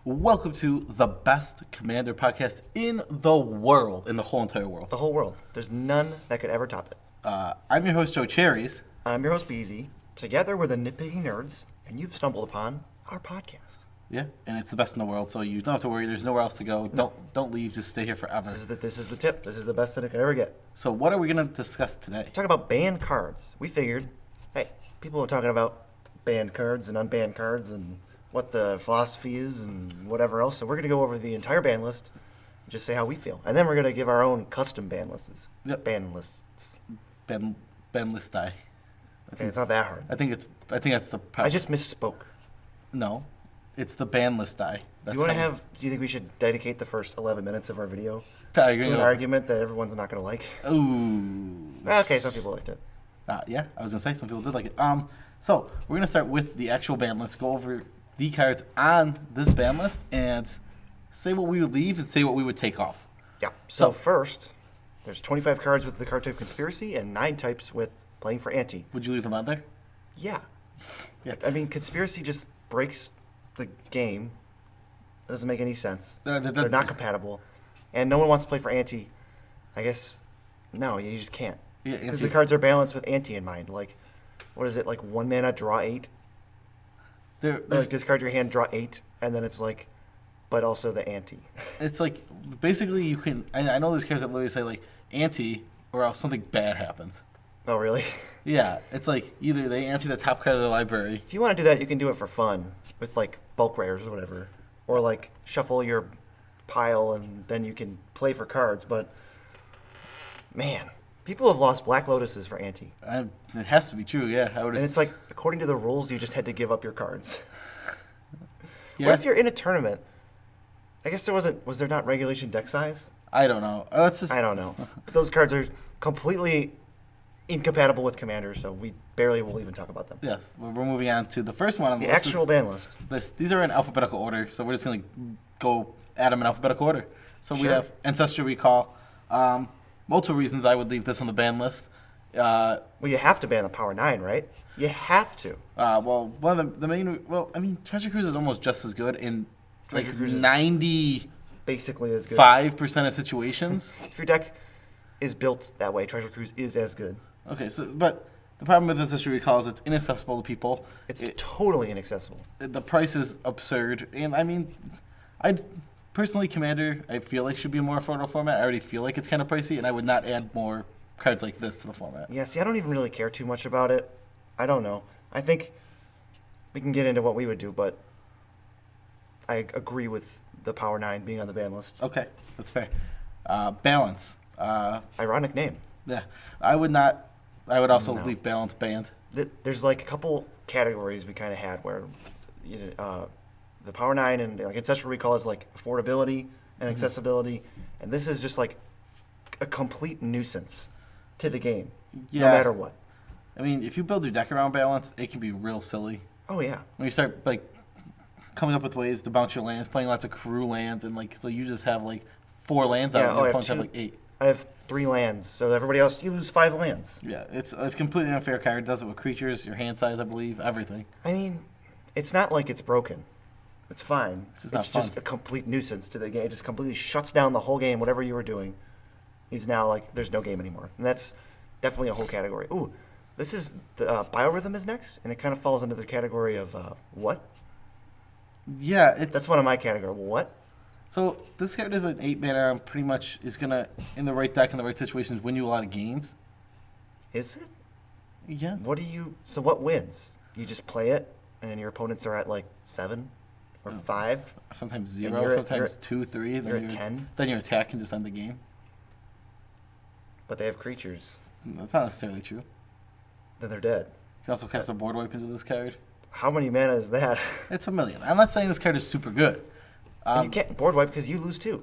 Welcome to the best Commander podcast in the world, in the whole entire world. The whole world. There's none that could ever top it. I'm your host, Joe Cherries. I'm your host, Beezy. Together we're the Nitpicking Nerds, and you've stumbled upon our podcast. Yeah, and it's the best in the world, so you don't have to worry. There's nowhere else to go. Don't leave. Just stay here forever. This is the tip. This is the best that it could ever get. So what are we going to discuss today? Talk about banned cards. We figured, hey, people are talking about banned cards and unbanned cards and what the philosophy is and whatever else. So we're going to go over the entire ban list and just say how we feel. And then we're going to give our own custom ban lists. Yep. Ban lists. Banlist die. Okay, it's not that hard. I think that's the. I just misspoke. No, it's the banlist die. Do you think we should dedicate the first 11 minutes of our video to an argument that everyone's not going to like? Ooh. Okay, some people liked it. Yeah, I was going to say some people did like it. So we're going to start with the actual ban list, go over the cards on this ban list, and say what we would leave and say what we would take off. Yeah. So first, there's 25 cards with the card type Conspiracy and 9 types with Playing for Ante. Would you leave them on there? Yeah. Yeah. I mean, Conspiracy just breaks the game. It doesn't make any sense. They're not compatible. And no one wants to play for Ante. I guess, no, you just can't. Yeah, because the cards are balanced with Ante in mind. Like, what is it, like 1 mana, draw 8? Like discard your hand, draw 8, and then it's like, but also the Ante. It's like, basically you can, I know there's cards that literally say like Ante or else something bad happens. Oh, really? Yeah, it's like either they ante the top card of the library. If you want to do that, you can do it for fun with like bulk rares or whatever. Or like shuffle your pile and then you can play for cards. But man, people have lost Black Lotuses for Ante. It has to be true, yeah. And it's like, according to the rules, you just had to give up your cards. Yeah. What if you're in a tournament? I guess was there not regulation deck size? I don't know. I don't know. But those cards are completely incompatible with Commander, so we barely will even talk about them. Yes, we're moving on to the first one on the list. The actual ban list. These are in alphabetical order, so we're just going to go add them in alphabetical order. So we have Ancestral Recall. Multiple reasons I would leave this on the ban list. Well, you have to ban the Power 9, right? You have to. Well, one of the main... Well, I mean, Treasure Cruise is almost just as good in like 90... Basically as good. 5% of situations. If your deck is built that way, Treasure Cruise is as good. Okay, but the problem with Ancestral Recall is it's inaccessible to people. It's totally inaccessible. The price is absurd. And, I mean, personally, Commander, I feel like should be a more affordable format. I already feel like it's kind of pricey, and I would not add more cards like this to the format. Yeah, see, I don't even really care too much about it. I don't know. I think we can get into what we would do, but I agree with the Power 9 being on the ban list. Okay, that's fair. Balance. Ironic name. Yeah, I would not. I would also leave balance banned. There's like a couple categories we kind of had where, the Power 9 and like Ancestral Recall is like affordability and accessibility, and this is just like a complete nuisance to the game, no matter what. I mean, if you build your deck around balance, it can be real silly. Oh yeah. When you start like coming up with ways to bounce your lands, playing lots of crew lands, and like so you just have like 4 lands out, and your opponents have like 8. I have 3 lands, so everybody else, you lose 5 lands. Yeah, it's a completely unfair card. It does it with creatures, your hand size, I believe, everything. I mean, it's not like it's broken. It's fine. It's just a complete nuisance to the game. It just completely shuts down the whole game, whatever you were doing. Is now like, there's no game anymore. And that's definitely a whole category. Ooh, this is, the Biorhythm is next, and it kind of falls into the category of what? Yeah, that's one of my categories. What? So this card is an 8 mana. Pretty much is gonna, in the right deck in the right situations, win you a lot of games. Is it? Yeah. So what wins? You just play it, and your opponents are at like 7 or 5. Sometimes 0. Sometimes 2, 3. You're at 10. Then your attack can just end the game. But they have creatures. That's not necessarily true. Then they're dead. You can also cast a board wipe into this card. How many mana is that? It's 1 million. I'm not saying this card is super good. You can't board wipe because you lose too.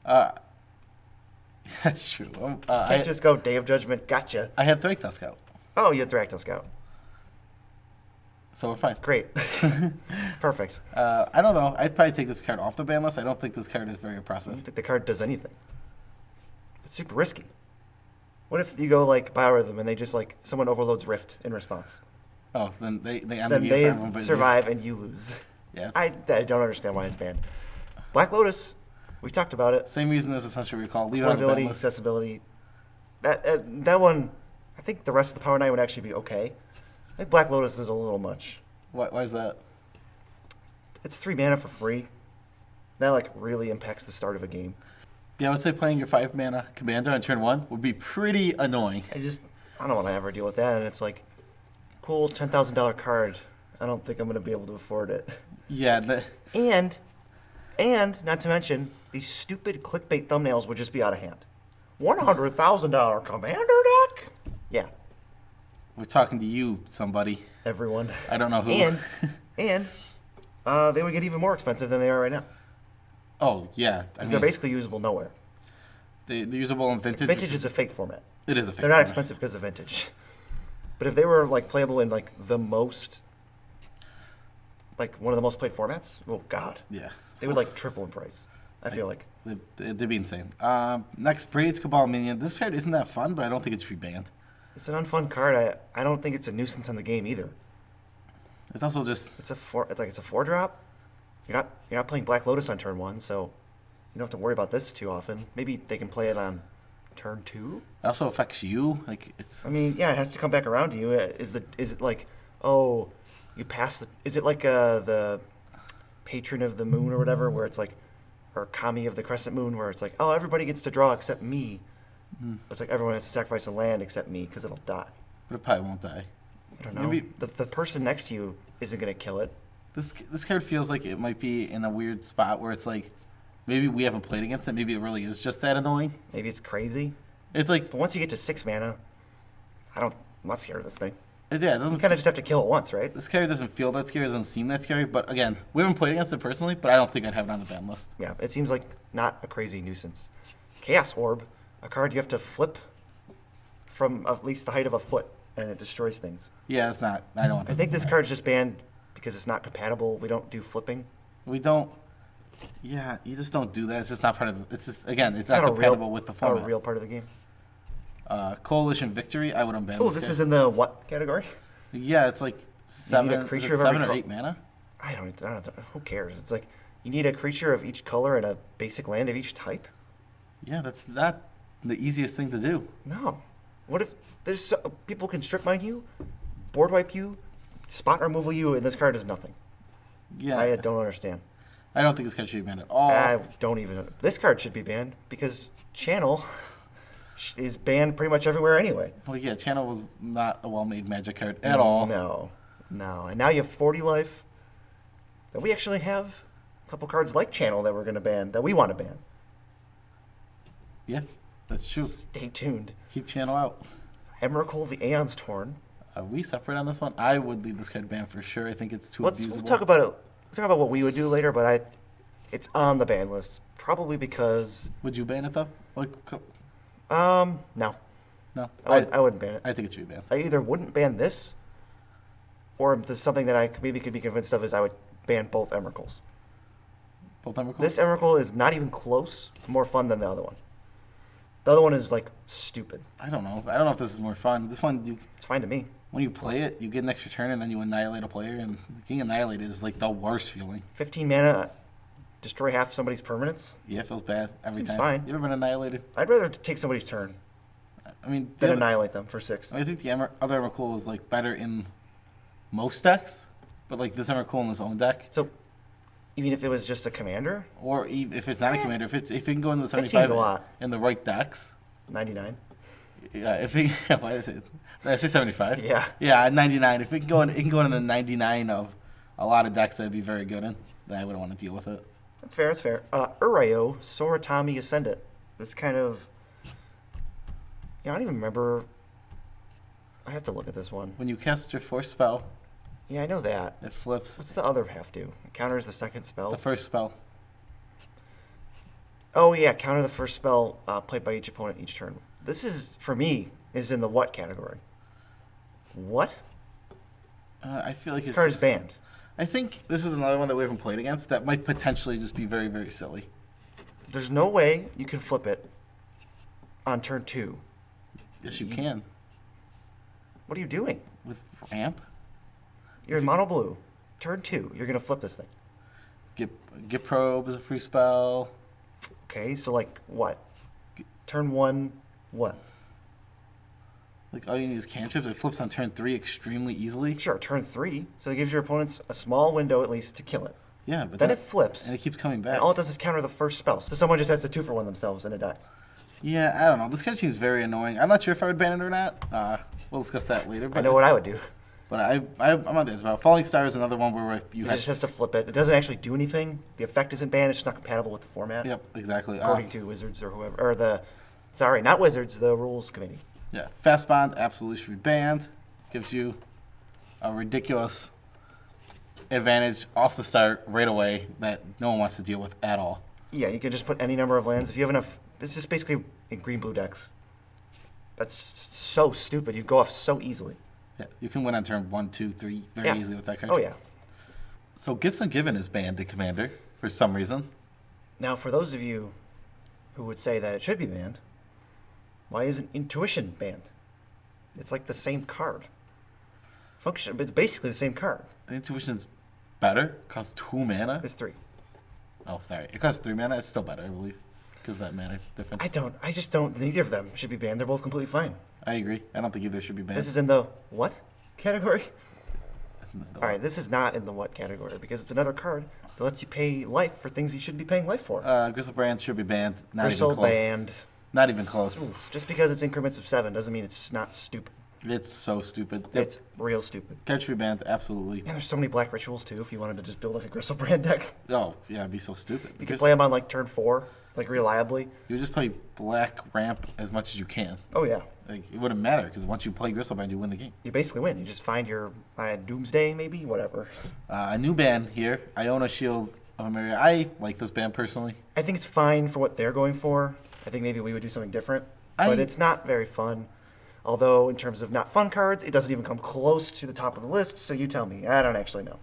That's true. You can't just go Day of Judgment, gotcha. I have Thragtusk Scout. Oh, you have Thragtusk Scout. So we're fine. Great. Perfect. I don't know. I'd probably take this card off the ban list. I don't think this card is very I impressive. don't think the card does anything. It's super risky. What if you go like Biorhythm and they just like someone overloads Rift in response? Oh, then they end then the game they for everyone. survive and you lose. Yeah, I don't understand why it's banned. Black Lotus, we talked about it. same reason as Essential Recall. Leave it on the ban Affordability, list. accessibility. That one, I think the rest of the Power 9 would actually be okay. I think Black Lotus is a little much. Why is that? It's 3 mana for free. That like really impacts the start of a game. Yeah, I would say playing your 5 mana commander on turn 1 would be pretty annoying. I don't want to ever deal with that. And it's like, cool, $10,000 card. I don't think I'm going to be able to afford it. Yeah, And not to mention, these stupid clickbait thumbnails would just be out of hand. $100,000 commander deck? Yeah, we're talking to you, somebody. everyone. I don't know who. And they would get even more expensive than they are right now. Oh, yeah. Because they're basically usable nowhere. They're usable in Vintage. Vintage is a fake format. It is a fake They're not format. expensive because of Vintage. But if they were like playable in like one of the most played formats, oh god, Yeah. they would like triple in price. I feel like. They'd be insane. Next, Braids Cabal Minion. This card isn't that fun, but I don't think it should be banned. It's an unfun card. I don't think it's a nuisance on the game either. It's also just... It's a 4-drop. You're not playing Black Lotus on turn 1, so you don't have to worry about this too often. Maybe they can play it on turn 2. It also affects you. Like it's. I mean, yeah, it has to come back around to you. Is it like, oh, you pass the? Is it like the Patron of the Moon or whatever, where it's like, or Kami of the Crescent Moon, where it's like, oh, everybody gets to draw except me. But it's like everyone has to sacrifice a land except me because it'll die. But it probably won't die. I don't know. Maybe The person next to you isn't gonna kill it. this card feels like it might be in a weird spot where it's like, maybe we haven't played against it. Maybe it really is just that annoying. Maybe it's crazy. It's like, But once you get to 6 mana, I'm not scared of this thing. yeah, it You doesn't. kind of just have to kill it once, right? This card doesn't feel that scary. It doesn't seem that scary. But again, we haven't played against it personally. But I don't think I'd have it on the ban list. Yeah, it seems like not a crazy nuisance. Chaos Orb, a card you have to flip from at least the height of a foot, and it destroys things. Yeah, it's not. I don't want. I think this card's just banned because it's not compatible. We don't do flipping. We don't. Yeah, you just don't do that. It's just not part of. It's just again, it's not a compatible with the not format. a real part of the game. Coalition Victory. I would unban Oh, this this card. is in the what category? Yeah, it's like seven. creature Is it of every 7 or col- 8 mana? I don't. Who cares? It's like you need a creature of each color and a basic land of each type. Yeah, that's not the easiest thing to do. No. What if people can strip mine you, board wipe you, spot removal you, and this card is nothing? Yeah, I don't understand. I don't think this card should be banned at all. I don't even. This card should be banned because Channel is banned pretty much everywhere anyway. Well, yeah, Channel was not a well-made Magic card at all. No. And now you have 40 life. That we actually have a couple cards like Channel that we're going to ban, that we want to ban. Yeah, that's true. Stay tuned. Keep Channel out. Emrakul, the Aeon's Torn. Are we separate on this one? I would leave this card banned for sure. I think it's too We'll abusable. talk about it. We'll talk about what we would do later, but it's on the ban list. Probably because Would you ban it though? Like, no. no. I wouldn't ban it. I think it should be banned. I either wouldn't ban this, or this is something that I maybe could be convinced of is I would ban both Emrakuls. Both Emrakuls? This Emrakul is not even close to more fun than the other one. The other one is like stupid. I don't know. I don't know if this is more fun. This one, It's fine to me. when you play it, you get an extra turn and then you annihilate a player, and getting annihilated is like the worst feeling. 15 mana, destroy half somebody's permanence. Yeah, it feels bad every Seems time. fine. You ever been annihilated? I'd rather take somebody's turn I mean, than the annihilate them for 6. I think the other Emrakul is like better in most decks, but like this Emrakul in his own deck, So even if it was just a commander, or if it's not a commander, if it can go into the 15's 75 a lot. in the right decks. 99. Yeah, if it, why is it? Did I say 75? Yeah. Yeah, at 99. If it can go in the 99 of a lot of decks that'd be very good in, then I wouldn't want to deal with it. That's fair, that's fair. Urayo, Soratami Ascendant. This kind of... Yeah, I don't even remember... I have to look at this one. When you cast your force spell, Yeah, I know that. it flips What's the other half do? It counters the second spell? the first spell. Oh, yeah, counter the first spell played by each opponent each turn. This is, for me, is in the what category? What? I feel like This it's card is just- banned. I think this is another one that we haven't played against that might potentially just be very, very silly. There's no way you can flip it on turn 2. Yes, you can. What are you doing? With ramp? You're in mono blue. Turn 2, you're going to flip this thing. Get Probe is a free spell. Okay, so like what? Turn 1, what? Like all you need is cantrips. It flips on turn 3 extremely easily. Sure, turn 3. So it gives your opponents a small window at least to kill it. Yeah, but Then it flips. and it keeps coming back. And all it does is counter the first spell. So someone just has to 2-for-1 themselves and it dies. Yeah, I don't know. This card seems very annoying. I'm not sure if I would ban it or not. We'll discuss that later. But I know what I would do. But I'm on this about Falling Star is another one where you It just has to flip it. It doesn't actually do anything. The effect isn't banned. It's just not compatible with the format. Yep, exactly. According to Wizards or whoever, or sorry, not Wizards, the rules committee. Yeah, Fast Bond absolutely should be banned. Gives you a ridiculous advantage off the start right away that no one wants to deal with at all. Yeah, you can just put any number of lands if you have enough. It's just basically in green-blue decks. That's so stupid. You go off so easily. Yeah, you can win on turn 1, 2, 3 very easily with that card. Oh yeah. So Gifts Ungiven is banned to Commander for some reason. Now, for those of you who would say that it should be banned, why isn't Intuition banned? It's like the same card. Function, but it's basically the same card. Intuition's better. Costs 2 mana. It's 3. Oh, sorry. It costs 3 mana. It's still better, I believe, because of that mana difference. I just don't. Neither of them should be banned. They're both completely fine. I agree. I don't think either should be banned. This is in the what category? The All right, this is not in the what category because it's another card that lets you pay life for things you shouldn't be paying life for. Gristlebrand should be banned. Not Bristle even close. banned. Not even close. Oof, just because it's increments of 7 doesn't mean it's not stupid. It's so stupid. It's real stupid. Card should be banned. Absolutely. And there's so many black rituals too. If you wanted to just build like a Gristlebrand deck, Oh, yeah, it'd be so stupid. you could play them on like turn 4, like reliably. You just play black ramp as much as you can. Oh yeah, Like it wouldn't matter because once you play Gristlebrand, you win the game. you basically win. You just find your Doomsday maybe, whatever. A new ban here, Iona Shield of America. I like this ban personally. I think it's fine for what they're going for. I think maybe we would do something different, but it's not very fun. Although, in terms of not fun cards, it doesn't even come close to the top of the list, so you tell me. I don't actually know.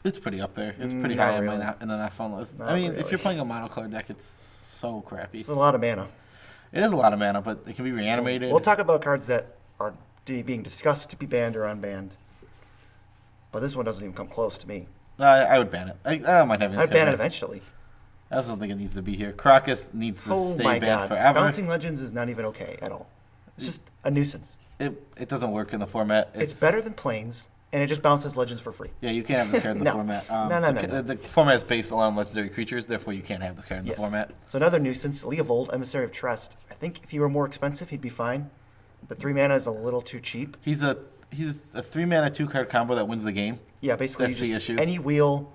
It's pretty up there. It's pretty Not high really. in the not fun list. Not I mean, if really. you're playing a monocolor deck, it's so crappy. It's a lot of mana. It is a lot of mana, but it can be reanimated. We'll talk about cards that are being discussed to be banned or unbanned. But this one doesn't even come close to me. I would ban it. I don't mind having this I'd ban it card. eventually. I also don't think it needs to be here. Crocus needs to Oh stay my banned god. forever. Bouncing Legends is not even okay at all. It's just a nuisance. It doesn't work in the format. It's better than Planes, and it just bounces Legends for free. Yeah, you can't have this card in the No. format. No. The format is based on legendary creatures, therefore you can't have this card in Yes. the format. So another nuisance, Leovold, Emissary of Trust. I think if he were more expensive, he'd be fine. But 3 mana is a little too cheap. He's a 3 mana 2-card combo that wins the game. Yeah, basically That's you the just, issue. any wheel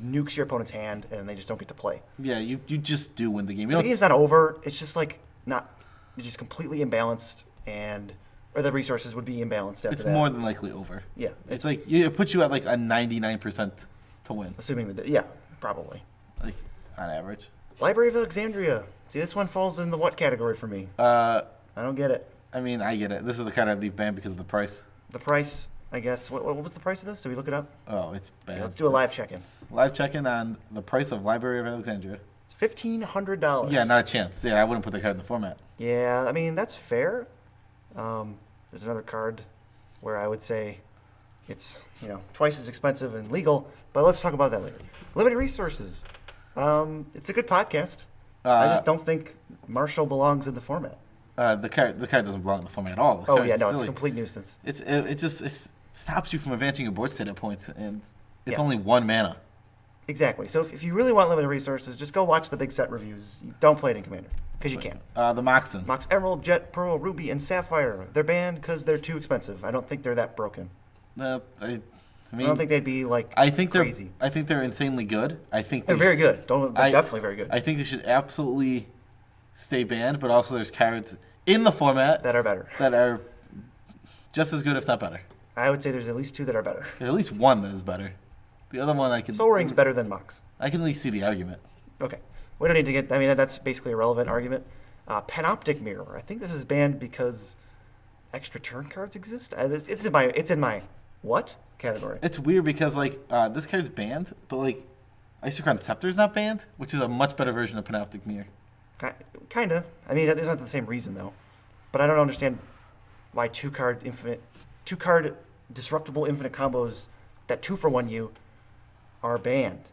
nukes your opponent's hand, and they just don't get to play. Yeah, you just do win the game. You So the don't, game's not over. It's just like it's just completely imbalanced, or the resources would be imbalanced after it's that. more than likely over. Yeah, It's like it puts you at like a 99% to win, assuming yeah, probably. like on average. Library of Alexandria. See, this one falls in the what category for me? I don't get it. I mean, I get it. This is a card I'd leave banned because of the price. The price, I guess. What was the price of this? Did we look it up? Oh, it's bad. Yeah, let's do a live check-in. Live check-in on the price of Library of Alexandria. It's $1,500. Yeah, not a chance. Yeah, I wouldn't put the card in the format. Yeah, I mean, that's fair. There's another card where I would say it's, twice as expensive and legal, but let's talk about that later. Limited resources. It's a good podcast. I just don't think Marshall belongs in the format. The card doesn't belong in the format at all. This Oh, card yeah, is no, it's a silly. complete nuisance. It stops you from advancing your board state at points, and it's Yeah. only 1 mana. Exactly. So if you really want limited resources, just go watch the big set reviews. Don't play it in Commander, because you can't. The Moxen. Mox Emerald, Jet, Pearl, Ruby, and Sapphire. They're banned because they're too expensive. I don't think they're that broken. I I mean, don't think they'd be like I think crazy. they're insanely good. I think They're very good. They're definitely very good. I think they should absolutely stay banned, but also there's cards in the format that are better. that are just as good, if not better. I would say there's at least 2 that are better. There's at least one that is better. The other one I can Soul Ring's better than Mox. I can at least see the argument. Okay. We don't need to get, I mean, that's basically a relevant argument. Panoptic Mirror. I think this is banned because extra turn cards exist. It's in my what category? It's weird because this card's banned, but Isochron Scepter's not banned, which is a much better version of Panoptic Mirror. Kinda. I mean, it's not the same reason though. But I don't understand why 2-card disruptible infinite combos that 2-for-1 you are banned.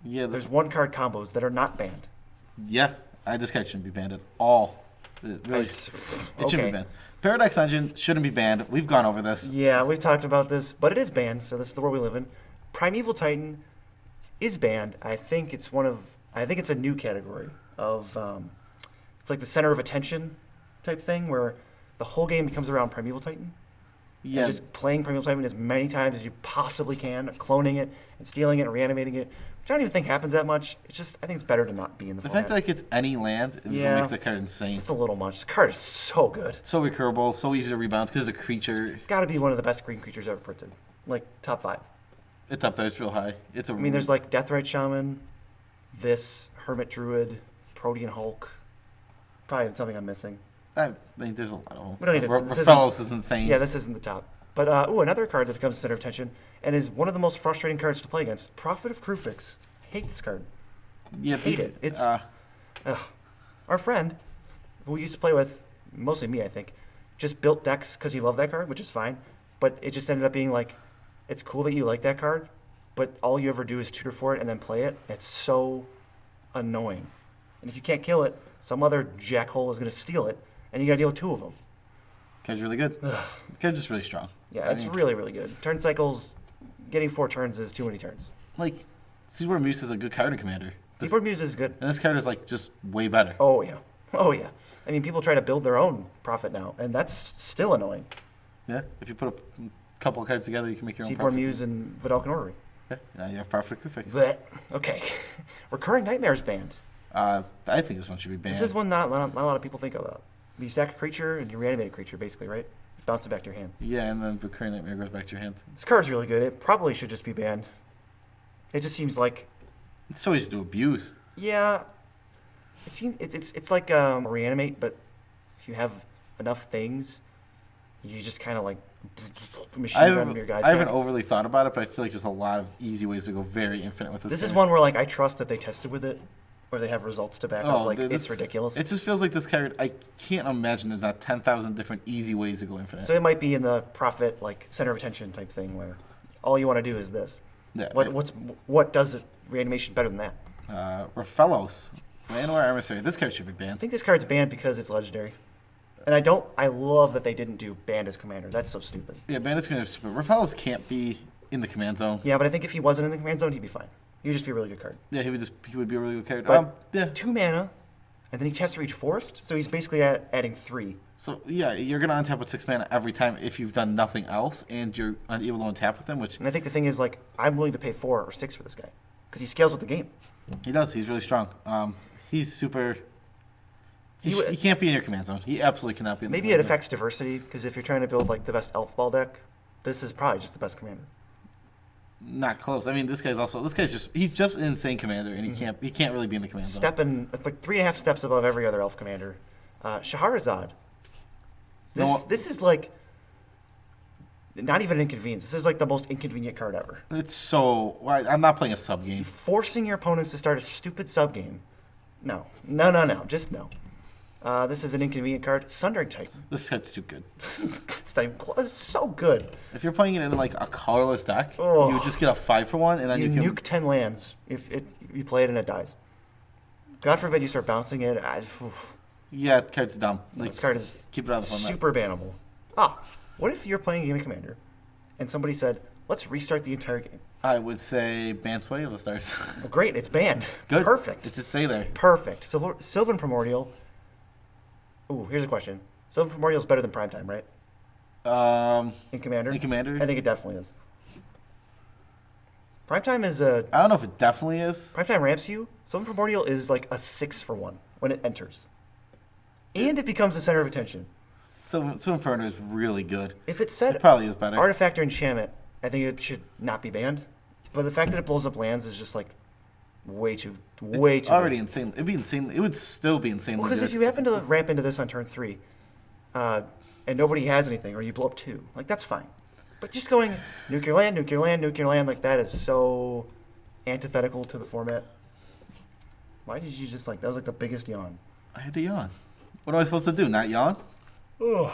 Yeah, There's one card combos that are not banned. Yeah, this card shouldn't be banned at all. It really, it shouldn't be banned. Paradox Engine shouldn't be banned. We've gone over this. Yeah, we've talked about this, but it is banned, so this is the world we live in. Primeval Titan is banned. I think it's a new category of, it's like the center of attention type thing where the whole game becomes around Primeval Titan. Yeah. And just playing Primeval Titan as many times as you possibly can, cloning it and stealing it and reanimating it, which I don't even think happens that much. It's just, I think it's better to not be in the The format. fact that it's any land is what makes the card insane. Just a little much. The card is so good. So recurable, so easy to rebound because it's a creature. Got to be one of the best green creatures ever printed. Like, top 5. It's up there. It's real high. I mean, there's like Deathrite Shaman, this, Hermit Druid, Protean Hulk. Probably something I'm missing. I mean, there's a lot of them. We don't need to. Raphalos is insane. Yeah, this isn't the top. But, another card that becomes the center of attention and is one of the most frustrating cards to play against. Prophet of Krufix. Hate this card. Yeah, Hate it. It's our friend, who we used to play with, mostly me, I think, just built decks because he loved that card, which is fine. But it just ended up being like, it's cool that you like that card, but all you ever do is tutor for it and then play it. It's so annoying. And if you can't kill it, some other jackhole is going to steal it, and you got to deal with 2 of them. Card's really good. Card's just really strong. Yeah, it's really, really good. Turn cycles, getting 4 turns is too many turns. Like, Seaboard Muse is a good card in Commander. Seaboard Muse is good. And this card is, like, just way better. Oh, yeah. Oh, yeah. I mean, people try to build their own Prophet now, and that's still annoying. Yeah, if you put a couple of cards together, you can make your own Seaboard Prophet. Muse and Vidalcan Orrery. Yeah, now you have Prophet of Krufix. But, okay. Recurring Nightmares banned. I think this one should be banned. This is one not a lot of people think about. You sack a creature and you reanimate a creature, basically, right? Bounce it back to your hand. Yeah, and then Recurring Nightmare goes back to your hand. This card's really good. It probably should just be banned. It just seems like... It's so easy to abuse. Yeah. It's like reanimate, but if you have enough things, you just kind of like machine gun your guys. I haven't overly thought about it, but I feel like there's a lot of easy ways to go very infinite with this. This is one where like I trust that they tested with it, or they have results to back up. Like this, it's ridiculous. It just feels like this card. I can't imagine there's not 10,000 different easy ways to go infinite. So it might be in the Prophet like center of attention type thing where all you want to do is this. Yeah, what does it reanimation better than that? Raphalos, Llanowar Emissary. This card should be banned. I think this card's banned because it's legendary. And I love that they didn't do banned as commander. That's so stupid. Yeah, banned as commander is stupid. Raphalos can't be in the command zone. Yeah, but I think if he wasn't in the command zone, he'd be fine. He would just be a really good card. Yeah, he would be a really good card. But Yeah. 2 mana, and then he taps for each forest, so he's basically adding 3. So yeah, you're gonna untap with 6 mana every time if you've done nothing else, and you're unable to untap with him, which And I think the thing is, like, I'm willing to pay 4 or 6 for this guy because he scales with the game. he does. He's really strong. He's super. He can't be in your command zone. He absolutely cannot be in the Maybe command it zone. affects diversity because if you're trying to build like the best elf ball deck, this is probably just the best commander. Not close. I mean, he's just an insane commander, and he can't really be in the command zone. It's like 3.5 steps above every other elf commander. Shahrazad. This is like not even an inconvenience. This is like the most inconvenient card ever. It's so. I'm not playing a sub game. Forcing your opponents to start a stupid sub game. No. Just no. This is an inconvenient card. Sundering Titan. This card's too good. It's so good. If you're playing it in like a colorless deck, Oh. you would just get a 5-for-1, and then you can nuke 10 lands if you play it and it dies. God forbid you start bouncing it. Yeah, the card's dumb. Like, This card is keep it out of the format. super bannable. What if you're playing a game of Commander and somebody said, let's restart the entire game? I would say ban Sway of the Stars. Well, great, it's banned. Good. Perfect. It's just say there. Perfect. Sylvan Primordial. Ooh, here's a question. Sylvan Primordial is better than Primetime, right? In Commander? In Commander? I think it definitely is. Primetime is a... I don't know if it definitely is. Primetime ramps you. Sylvan Primordial is like a 6-for-1 when it enters. And it becomes the center of attention. So Inferno is really good. If it said It probably is better. Artifact or Enchantment, I think it should not be banned. But the fact that it blows up lands is just like way too It's already big. insane. It'd be insane. It would still be insanely Because good. if you happen to ramp into this on turn 3, and nobody has anything, or you blow up 2, like that's fine. But just going nuke your land, nuke your land, nuke your land, like that is so antithetical to the format. Why did you just like that was like the biggest yawn? I had to yawn. What am I supposed to do? Not yawn? Ugh.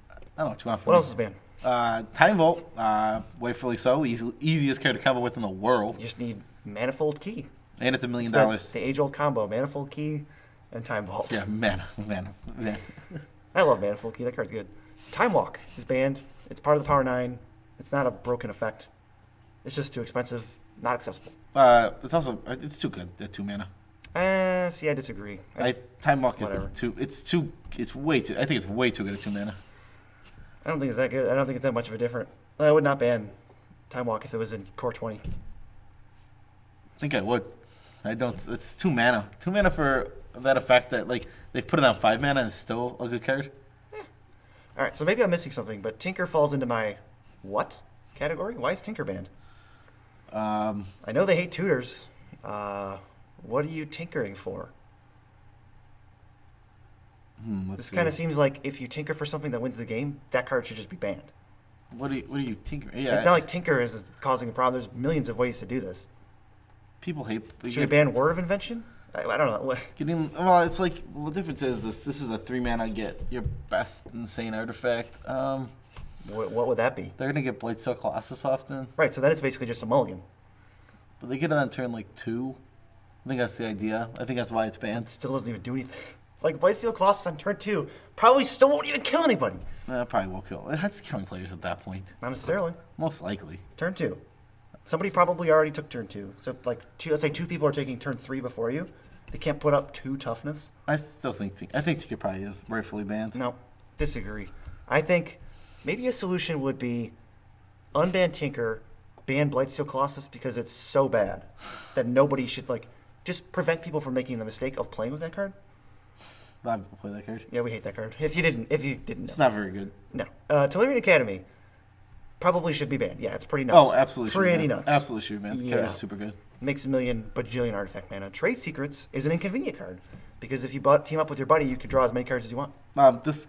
I don't know what you want from What me. else is banned? Time Vault, rightfully so. Easiest card to combo with in the world. You just need Manifold Key. And it's $1 million. The age-old combo, Manifold Key and Time Vault. Yeah, man. I love Manifold Key. That card's good. Time Walk is banned. It's part of the Power 9. It's not a broken effect. It's just too expensive, not accessible. It's too good at 2 mana. See, I disagree. Time Walk is whatever. it's way too. I think it's way too good at 2 mana. I don't think it's that good. I don't think it's that much of a different. I would not ban Time Walk if it was in Core 20. I think I would. I don't. It's 2 mana. 2 mana for that effect that like they've put it on 5 mana and it's still a good card. All right, so maybe I'm missing something, but Tinker falls into my what category? Why is Tinker banned? I know they hate tutors. What are you tinkering for? This kind of seems like if you tinker for something that wins the game, that card should just be banned. What are you tinkering? Yeah, it's not like Tinker is causing a problem. There's millions of ways to do this. People hate. Should we ban Word of Invention? I don't know. It's like the difference is this is a 3 mana get your best insane artifact. What would that be? They're gonna get Blightsteel Colossus often. Right, so then it's basically just a mulligan. But they get it on turn like 2. I think that's the idea. I think that's why it's banned. It still doesn't even do anything. Like Blightsteel Colossus on turn 2 probably still won't even kill anybody. Probably will kill. That's killing players at that point. Not necessarily. Most likely. Turn 2. Somebody probably already took turn 2. So like let's say 2 people are taking turn 3 before you. They can't put up 2 toughness. I think Tinker probably is rightfully banned. No, disagree. I think maybe a solution would be unban Tinker, ban Blightsteel Colossus because it's so bad that nobody should just prevent people from making the mistake of playing with that card. A lot of people play that card. Yeah, we hate that card. If you didn't It's know. not very good. No. Telerian Academy probably should be banned. Yeah, it's pretty nuts. Oh, absolutely. Pretty nuts. Absolutely should be banned. The card is super good. Makes a million bajillion artifact mana. Trade Secrets is an inconvenient card because if you team up with your buddy, you can draw as many cards as you want. This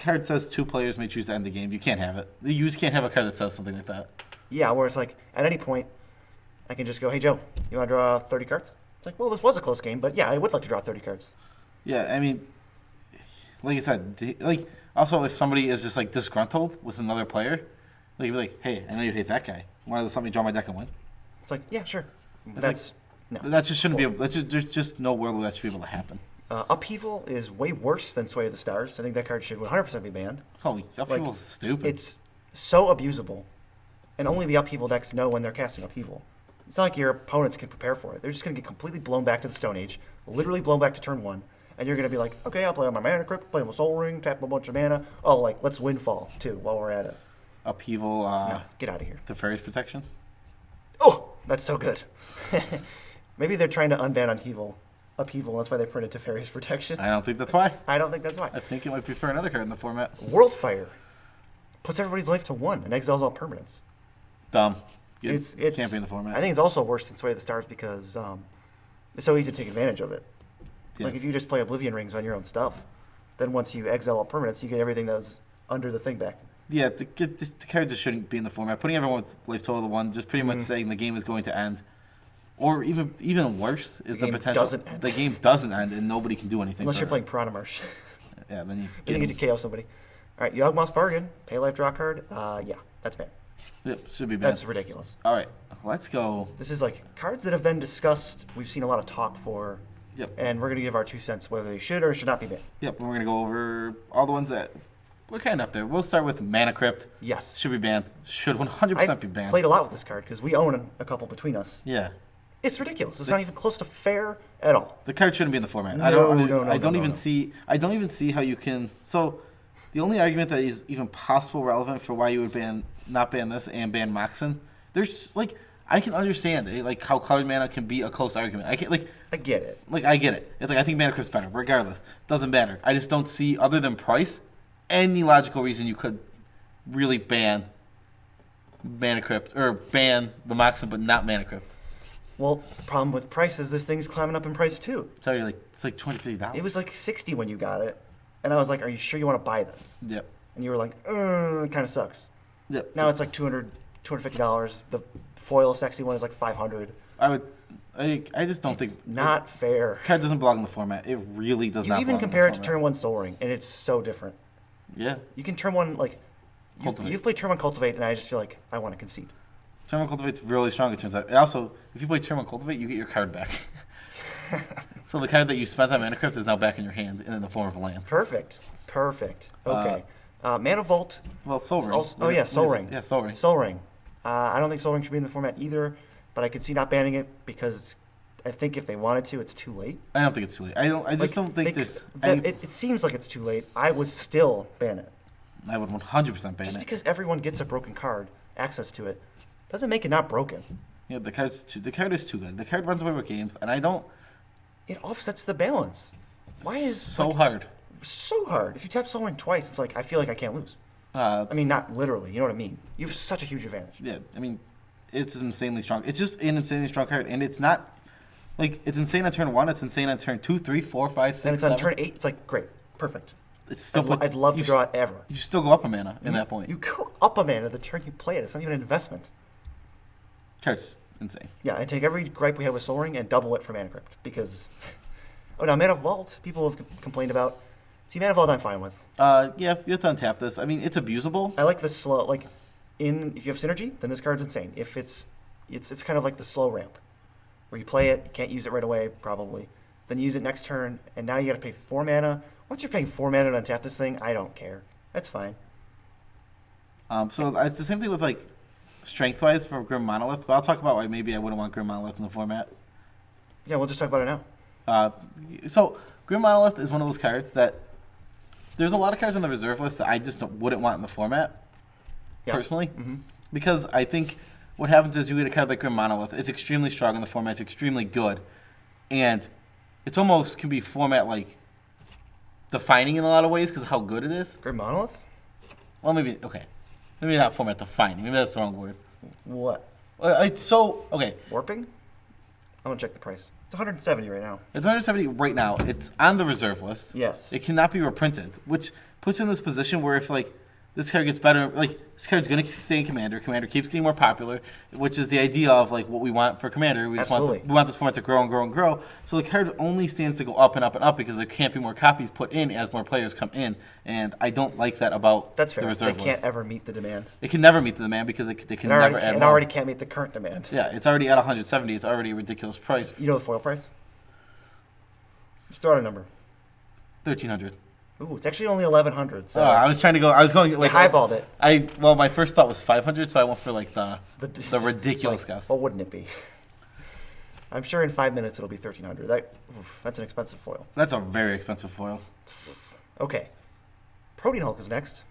card says 2 players may choose to end the game. You can't have it. You just can't have a card that says something like that. Yeah, where it's like at any point, I can just go, hey Joe, you want to draw 30 cards? It's like, well, this was a close game, but yeah, I would like to draw 30 cards. Yeah, I mean, like I said, also if somebody is just disgruntled with another player, you'd be like, hey, I know you hate that guy. Why does let me draw my deck and win? It's like, yeah, sure. No. That just shouldn't be able. There's just no world where that should be able to happen. Upheaval is way worse than Sway of the Stars. I think that card should 100% be banned. Oh, Upheaval's stupid. It's so abusable, and only the Upheaval decks know when they're casting Upheaval. It's not like your opponents can prepare for it. They're just going to get completely blown back to the Stone Age, literally blown back to turn 1, and you're going to be like, okay, I'll play on my Mana Crypt, play on my Soul Ring, tap a bunch of mana. Oh, let's Windfall too while we're at it. Upheaval. No, get out of here. Teferi's Protection. Oh, that's so good. Maybe they're trying to unban Upheaval. That's why they printed Teferi's Protection. I don't think that's why. I don't think that's why. I think it might be for another card in the format. Worldfire puts everybody's life to 1 and exiles all permanents. Dumb. It's can't be in the format. I think it's also worse than Sway of the Stars because it's so easy to take advantage of it. Yeah. Like if you just play Oblivion Rings on your own stuff, then once you exile all permanents, you get everything that was under the thing back. Yeah, the card just shouldn't be in the format. Putting everyone's life total to 1, just pretty much saying the game is going to end. Or even worse is the potential. The game doesn't end and nobody can do anything. Unless you're playing Piranha Marsh. Yeah, then you get to KO somebody. All right, Yawgmoth's Bargain, pay life, draw card. Yeah, that's bad. Yep, should be bad. That's ridiculous. All right, let's go. This is cards that have been discussed. We've seen a lot of talk for. Yep. And we're going to give our 2 cents whether they should or should not be banned. Yep, and we're going to go over all the ones that we're kind of up there. We'll start with Mana Crypt. Yes. Should be banned. Should 100% be banned. Played a lot with this card because we own a couple between us. Yeah. It's ridiculous. It's not even close to fair at all. The card shouldn't be in the format. No, I don't even see how you can. So, the only argument that is even possible relevant for why you would not ban this and ban Moxen, there's I can understand how colored mana can be a close argument. I get it. I get it. It's I think Mana Crypt's better. Regardless, doesn't matter. I just don't see, other than price, any logical reason you could really ban Mana Crypt or ban the Moxen, but not Mana Crypt. Well, the problem with price is this thing's climbing up in price too. So you're it's $20-$50. It was $60 when you got it, and I was like, "Are you sure you want to buy this?" Yep. And you were like, "It kind of sucks." Yep. Now it's $250. The foil sexy one is $500. I just don't think not fair. Card doesn't belong in the format. It really does not. You even compare it to turn 1 Soul Ring, and it's so different. Yeah. You can turn 1 Cultivate. You've played Turn 1 Cultivate, and I just feel like I want to concede. Turn 1 Cultivate's really strong, it turns out. Also, if you play Turn 1 Cultivate, you get your card back. So the card that you spent on Mana Crypt is now back in your hand in the form of a land. Perfect. Okay. Mana Vault. Well, Soul Ring. Soul Ring. Yeah, Soul Ring. Soul Ring. I don't think Soul Ring should be in the format either, but I could see not banning it because I think if they wanted to, it's too late. I don't think it's too late. I just don't think there's... It seems like it's too late. I would still ban it. I would 100% ban it. Just because everyone gets a broken card, access to it, doesn't make it not broken. Yeah, the card is too good. The card runs away with games, and I don't... It offsets the balance. Why is so hard? So hard. If you tap Soul Ring twice, it's like I feel like I can't lose. I mean, not literally. You know what I mean? You have such a huge advantage. Yeah, I mean, it's insanely strong. It's just an insanely strong card, and it's not like it's insane on turn 1. It's insane on turn 2, 3, 4, 5, 6, and it's 7. on turn 8. It's like great, perfect. It's still. I'd love to draw it ever. You still go up a mana in that point. You go up a mana the turn you play it. It's not even an investment. Card's insane. Yeah, I take every gripe we have with Soul Ring and double it for Mana Crypt because. Oh, now Mana Vault. People have complained about. See, Mana Vault, I'm fine with. Yeah, you have to untap this. I mean, it's abusable. I like the slow. Like, if you have synergy, then this card's insane. If it's kind of like the slow ramp, where you play it, you can't use it right away, probably. Then you use it next turn, and now you got to pay 4 mana. Once you're paying 4 mana to untap this thing, I don't care. That's fine. So it's the same thing with like strength-wise for Grim Monolith. But I'll talk about why maybe I wouldn't want Grim Monolith in the format. Yeah, we'll just talk about it now. So Grim Monolith is one of those cards that there's a lot of cards on the reserve list that I just wouldn't want in the format, personally, because I think what happens is you get a card like Grim Monolith. It's extremely strong in the format. It's extremely good, and it's almost can be format like defining in a lot of ways because of how good it is. Grim Monolith? Well, maybe not format defining. Maybe that's the wrong word. What? It's so okay. Warping? I'm gonna check the price. It's 170 right now. It's 170 right now. It's on the reserve list. Yes. It cannot be reprinted, which puts you in this position where if like this card gets better, like this card's gonna stay in Commander. Commander keeps getting more popular, which is the idea of like what we want for Commander. We just want this format to grow and grow and grow. So the card only stands to go up and up and up because there can't be more copies put in as more players come in, and I don't like that about the reserve list. They can't ever meet the demand. It can never meet the demand because they can never add more. It already can't meet the current demand. Yeah, it's already at 170. It's already a ridiculous price. You know the foil price? Just throw out a number. 1,300. Ooh, it's actually only 1,100. So I was going like highballed it. Well, my first thought was 500, so I went for like the ridiculous guess. What wouldn't it be? I'm sure in 5 minutes it'll be 1,300. That's an expensive foil. That's a very expensive foil. Okay, Protein Hulk is next,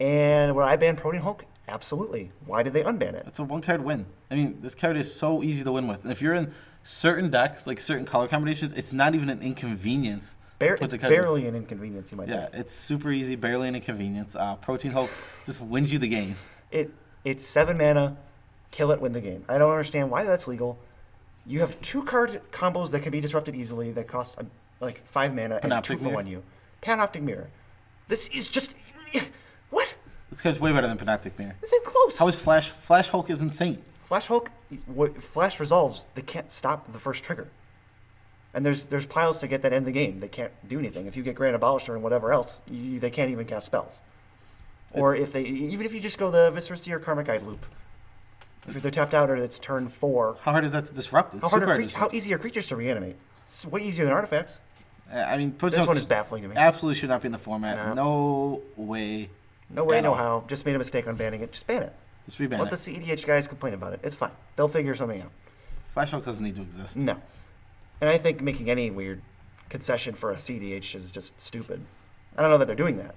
and would I ban Protein Hulk? Absolutely. Why did they unban it? It's a one-card win. I mean, this card is so easy to win with. And if you're in certain decks, like certain color combinations, it's not even an inconvenience. It's barely an inconvenience, you might say. Yeah, it's super easy, barely an inconvenience. Protein Hulk just wins you the game. It's 7 mana, kill it, win the game. I don't understand why that's legal. You have 2 card combos that can be disrupted easily that cost like 5 mana and 2 for 1 U. Panoptic Mirror. This is just... What? This card's way better than Panoptic Mirror. This ain't close. How is Flash? Flash Hulk is insane. Flash Hulk, Flash resolves, they can't stop the first trigger. And there's piles to get that end of the game. They can't do anything. If you get Grand Abolisher and whatever else, they can't even cast spells. Or even if you just go the Viscera Seer Karmic Guide loop. If they're tapped out or it's turn 4. How hard is that to disrupt? How easy are creatures to reanimate? It's way easier than artifacts. I mean, this one is baffling to me. Absolutely should not be in the format. No way. No way, no how. Just made a mistake on banning it. Just ban it. Just reban it. Let the CEDH guys complain about it. It's fine. They'll figure something out. Flash Hulk doesn't need to exist. No. And I think making any weird concession for a CDH is just stupid. I don't know that they're doing that.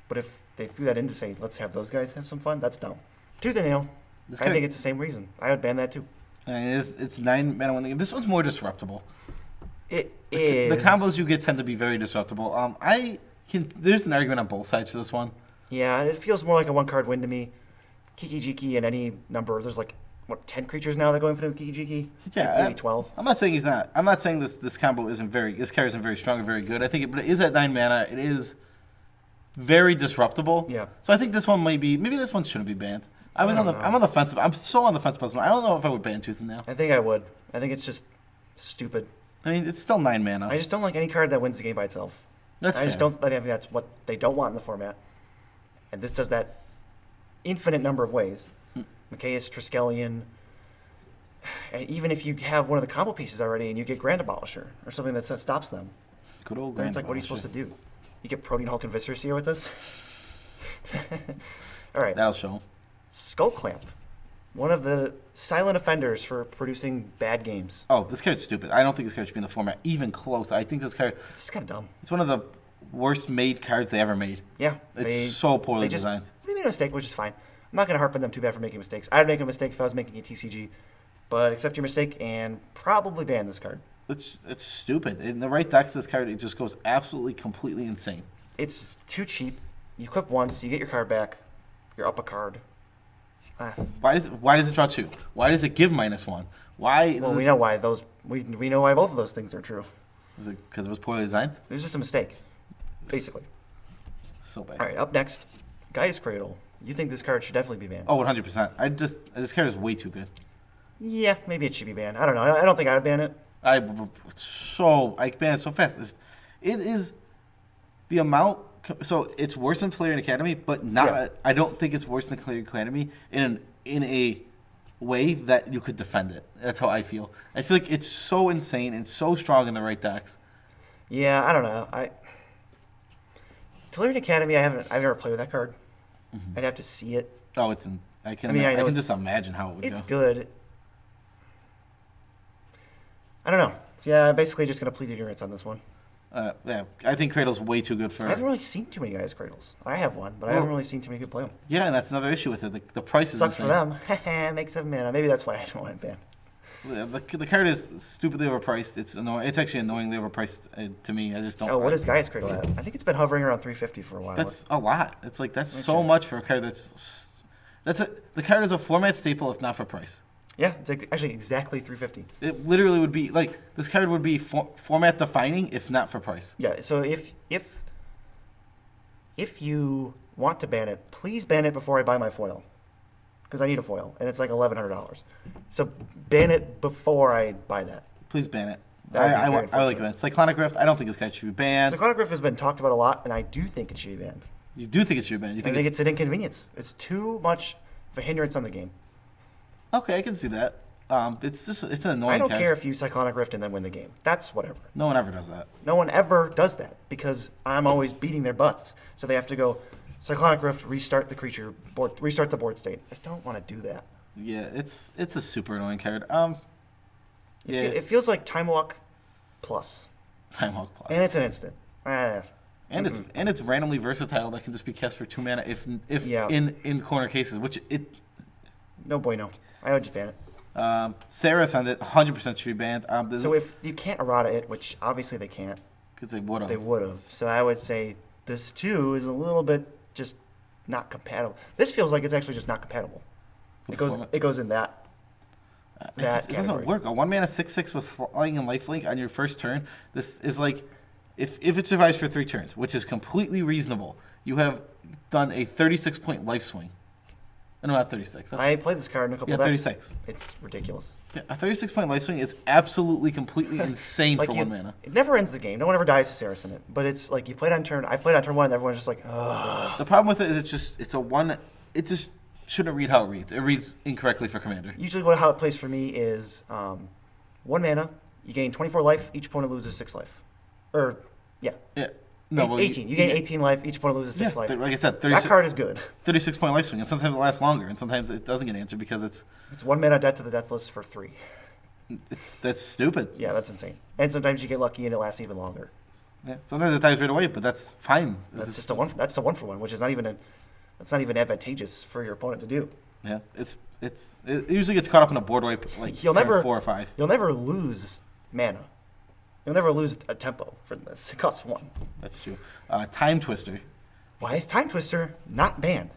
But if they threw that in to say, let's have those guys have some fun, that's dumb. Tooth and nail. I think it's the same reason. I would ban that too. It's 9 mana winning. This one's more disruptible. It is. The combos you get tend to be very disruptible. There's an argument on both sides for this one. Yeah, it feels more like a 1-card win to me. Kiki Jiki and any number. There's 10 creatures now that go infinite with Kiki Jiki? Yeah. Maybe 12. I'm not saying he's not. I'm not saying this combo this card isn't very strong or very good. I think but it is at 9 mana. It is very disruptible. Yeah. So I think this one maybe this one shouldn't be banned. I'm on the fence. I'm so on the fence about this one. I don't know if I would ban Tooth and Nail. I think I would. I think it's just stupid. I mean, it's still 9 mana. I just don't like any card that wins the game by itself. That's fair. I think that's what they don't want in the format. and this does that infinite number of ways. Macias, Triskelion, and even if you have one of the combo pieces already and you get Grand Abolisher or something that stops them, Good old then Grand it's like, what are you Abolisher. supposed to do? You get Protean Hulk and Viscera Seer with this? All right. That'll show. Skull Clamp. One of the silent offenders for producing bad games. Oh, this card's stupid. I don't think this card should be in the format even close. I think this card, It's just kind of dumb. it's one of the worst made cards they ever made. Yeah. It's so poorly designed. They made a mistake, which is fine. I'm not going to harp on them too bad for making mistakes. I'd make a mistake if I was making a TCG, but accept your mistake and probably ban this card. It's stupid. In the right decks, this card, it just goes absolutely, completely insane. It's too cheap. You equip once, you get your card back, you're up a card. Why does it draw 2? Why does it give -1? Why? Well, we know why those. We know why both of those things are true. Is it because it was poorly designed? It was just a mistake, basically. So bad. All right, up next, Gaia's Cradle. You think this card should definitely be banned? Oh, 100%. This card is way too good. Yeah, maybe it should be banned. I don't know. I don't think I would ban it. I ban it so fast. It is the amount. So it's worse than Slayer Academy, but not. Yeah. I don't think it's worse than Slayer Academy in a way that you could defend it. That's how I feel. I feel like it's so insane and so strong in the right decks. Yeah, I don't know. Tellurian Academy, I've never played with that card. I'd have to see it. Oh, I can just imagine how it would It's go. good. I don't know. Yeah, I'm basically just gonna plead ignorance on this one. Yeah, I think Cradle's way too good for. I haven't really seen too many Gaia's Cradles. I have one, but I haven't really seen too many people play them. Yeah, and that's another issue with it. The price is Sucks insane. for them. Make 7 mana. Maybe that's why I don't want it banned. The card is stupidly overpriced. It's annoying. It's actually annoyingly overpriced to me. I just don't. Oh, what is Gaia's Cradle at? I think it's been hovering around 350 for a while. That's a lot. It's like that's Let me so check. much for a card. The card is a format staple if not for price. Yeah, it's actually exactly 350. It literally would be like this card would be format defining if not for price. Yeah, so if you want to ban it, please ban it before I buy my foil, because I need a foil, and it's like $1,100. So ban it before I buy that. Please ban it. That would be I very would like it. Cyclonic Rift. I don't think this card should be banned. Cyclonic Rift has been talked about a lot, and I do think it should be banned. You do think it should be banned? You I think think it's an inconvenience. It's too much of a hindrance on the game. okay? I can see that. It's an annoying. I don't card. care if you Cyclonic Rift and then win the game. That's whatever. No one ever does that. No one ever does that because I'm always beating their butts. So they have to go Cyclonic Rift, restart the creature, restart the board state. I don't want to do that. Yeah, it's a super annoying card. Yeah, It feels like Time Walk Plus, Time Walk Plus. and it's an instant. And it's randomly versatile. That can just be cast for 2 mana if Yeah. in corner cases, which it. No bueno. I would just ban it. Sarah said that 100% should be banned. So if you can't errata it, which obviously they can't, because they would they have. would have. So I would say this too is a little bit just not compatible. This feels like it's actually just not compatible. With It the goes format. it goes in that. It doesn't category. work. A 1 mana 6/6 with flying and lifelink on your first turn. This is like if it survives for 3 turns, which is completely reasonable. You have done a 36-point life swing. No, not 36. I played this card in a couple decks. 36. It's ridiculous. Yeah, a 36-point life swing is absolutely, completely insane for 1 mana. It never ends the game. No one ever dies to Saracen it. But it's like you played on turn. I played on turn 1, and everyone's just like, ugh. The problem with it is it just shouldn't read how it reads. It reads incorrectly for Commander. Usually how it plays for me is 1 mana, you gain 24 life, each opponent loses 6 life. Or, yeah. Yeah. No, well, 18. You gain 18 life, each opponent loses 6 life. like I said, That card is good. 36-point life swing, and sometimes it lasts longer, and sometimes it doesn't get answered because it's 1 mana debt to the death list for 3. that's stupid. Yeah, that's insane. And sometimes you get lucky and it lasts even longer. Yeah. Sometimes it dies right away, but that's fine. That's just a one. That's a 1-for-1, which is not even that's not even advantageous for your opponent to do. Yeah, it usually gets caught up in a board wipe like You'll turn never 4 or 5. You'll never lose mana. You'll never lose a tempo for this. It costs 1. That's true. Time Twister. Why is Time Twister not banned?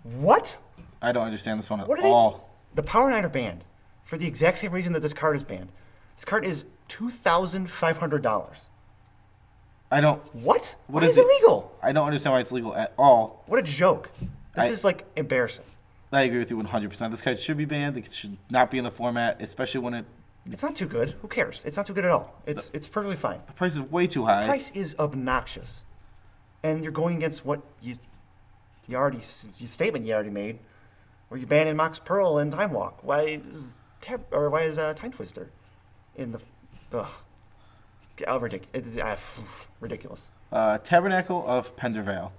What? I don't understand this one at What are all. The Power 9 are banned for the exact same reason that this card is banned. This card is $2,500. I don't. What? What Why is is it it? legal? I don't understand why it's legal at all. What a joke. This I- is like embarrassing. I agree with you 100%. This card should be banned. It should not be in the format, especially when It's not too good. Who cares? It's not too good at all. It's perfectly fine. the price is way too high. Price is obnoxious. And you're going against what you statement you already made, where you banning Mox Pearl and Time Walk. Why is Time Twister in the? Ugh. Ridiculous. Tabernacle of Pendervale.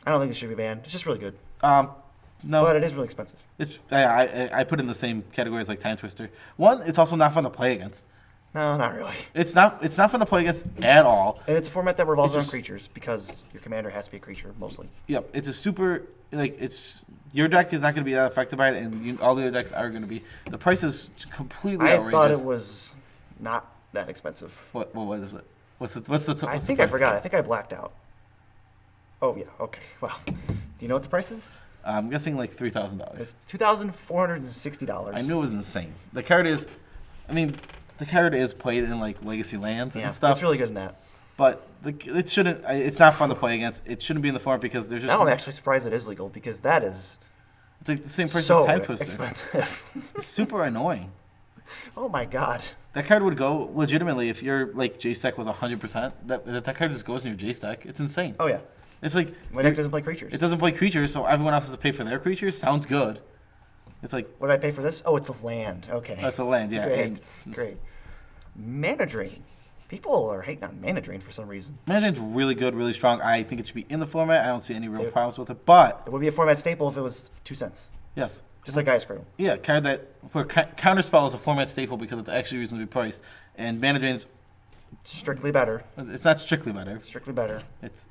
I don't think it should be banned. It's just really good. No, But it is really expensive. it's I put it in the same category as like Time Twister. One, it's also not fun to play against. No, not really. It's not fun to play against at all. And it's a format that revolves It's around just- creatures because your commander has to be a creature mostly. Yep, it's a super your deck is not going to be that affected by it, and all the other decks are going to be. The price is completely I outrageous. thought it was not that expensive. What is it? What's the I what's think the I price? forgot. I think I blacked out. Oh yeah. Okay. Well, do you know what the price is? I'm guessing like $3,000. It's $2,460. I knew it was insane. The card is played in like legacy lands Yeah, and stuff. it's really good in that. But it shouldn't. It's not fun to play against. It shouldn't be in the format because there's just Now I'm actually surprised it is legal because that is it's like the same price so as Time Twister. expensive. It's super annoying. Oh my god. That card would go legitimately if your like J stack was 100%. That card just goes in your J stack. It's insane. Oh yeah. It's like My deck doesn't play creatures. it doesn't play creatures, so everyone else has to pay for their creatures. Sounds good. It's like What did I pay for this? Oh, it's a land. Okay. that's a land, yeah. Great. And Great. Mana Drain. People are hating on Mana Drain for some reason. Management's really good, really strong. I think it should be in the format. I don't see any real Yeah. problems with it. But It would be a format staple if it was 2 cents. yes, Just like Ice Cradle. yeah, card that where Counterspell is a format staple because it's actually reasonably priced, and Mana Drain's Strictly better. it's not strictly better. Strictly better. It's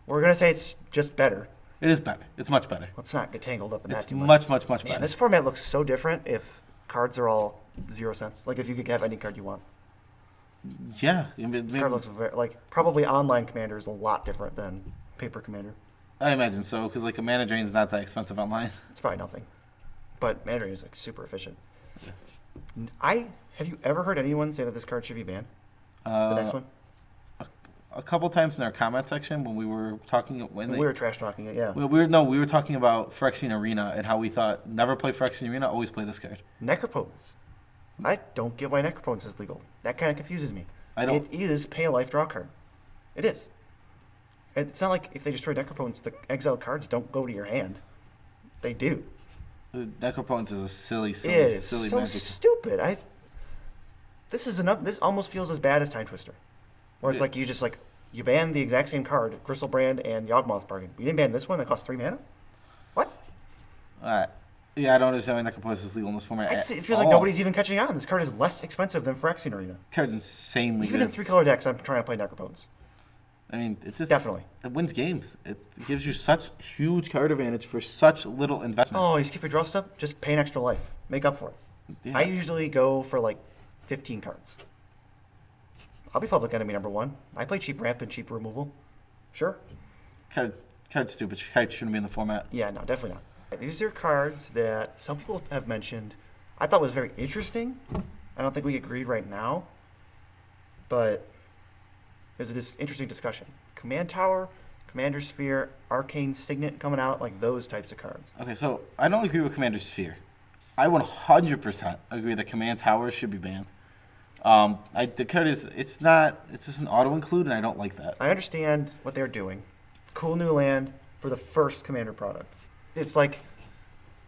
We're going to say it's just better. it is better. It's much better. Let's not get tangled up in It's that too much. much Man, better. this format looks so different if cards are all 0 cents. Like if you could have any card you want. Yeah, This card looks like probably online Commander is a lot different than paper Commander. I imagine so because like a Mana Drain's not that expensive online. It's probably nothing. But Mana Drain is like super efficient. Have you ever heard anyone say that this card should be banned? The next one? A couple times in our comment section when we were talking when We were trash talking it, yeah. we were talking about Phyrexian Arena and how we thought never play Phyrexian Arena, always play this card. Necropotence. I don't get why Necropotence is legal. That kind of confuses me. I don't- It is pay a life draw card. It is. It's not like if they destroy Necropotence, the exiled cards don't go to your hand. They do. The Necropotence is a silly It is silly so magic. stupid. This almost feels as bad as Time Twister, where it's Yeah. like you ban the exact same card, Crystal Brand and Yawgmoth's Bargain. You didn't ban this one that costs 3 mana. What? Yeah, I don't understand why Necropotence is legal in this format. It feels like nobody's even catching on. This card is less expensive than Phyrexian Arena. Card insanely Even good. in 3-color decks, I'm trying to play Necropotence. I mean, it's just Definitely. it wins games. It gives you such huge card advantage for such little investment. Oh, you skip your draw step? Just pay an extra life. Make up for it. Yeah. I usually go for like 15 cards. I'll be Public Enemy #1. I play cheap ramp and cheap removal. Sure. Card stupid. Card shouldn't be in the format. Yeah, no, definitely not. These are cards that some people have mentioned. I thought was very interesting. I don't think we agreed right now, but there's this interesting discussion. Command Tower, Commander Sphere, Arcane Signet coming out, like those types of cards. Okay, so I don't agree with Commander Sphere. I 100% agree that Command Tower should be banned. The card is it's just an auto include, and I don't like that. I understand what they're doing. Cool new land for the first Commander product. It's like